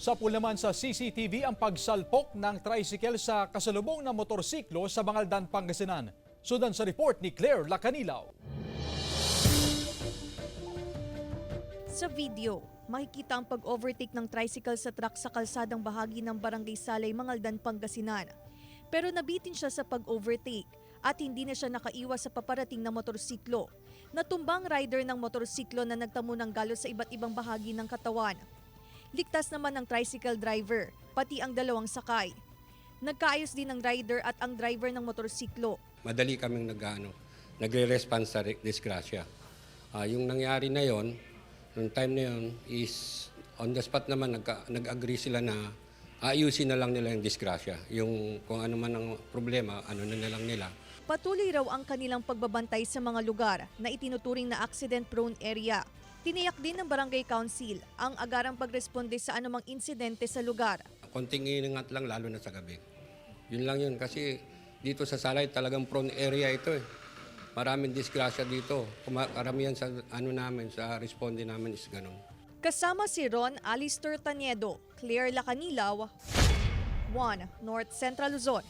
Sa pool naman sa CCTV ang pagsalpok ng tricycle sa kasalubong ng motorsiklo sa Bangaldan, Pangasinan. Sundan sa report ni Claire Lacanilaw. Sa video, makikita ang pag-overtake ng tricycle sa truck sa kalsadang bahagi ng Barangay Salay, Mangaldan, Pangasinan. Pero nabitin siya sa pag-overtake at hindi na siya nakaiwas sa paparating na motorsiklo. Natumbang rider ng motorsiklo na nagtamo ng galos sa iba't ibang bahagi ng katawan. Ligtas naman ang tricycle driver, pati ang dalawang sakay. Nagkaayos din ang rider at ang driver ng motorsiklo. Madali kaming nagre-response sa disgrasya. Yung nangyari na yon, noong time na yon is on the spot naman nag-agree sila na ayusin na lang nila yung disgrasya. Yung kung ano man ang problema, ano na lang nila. Patuloy raw ang kanilang pagbabantay sa mga lugar na itinuturing na accident-prone area. Tiniyak din ng Barangay Council ang agarang pagresponde sa anumang insidente sa lugar. Konting ingat lang lalo na sa gabi. Yun lang yun kasi dito sa Salay talagang prone area ito eh. Maraming disgrasya dito. Karamihan sa sa responde namin is ganun. Kasama si Ron Alister Taniedo, Claire Lacanilaw, 1 North Central Luzon.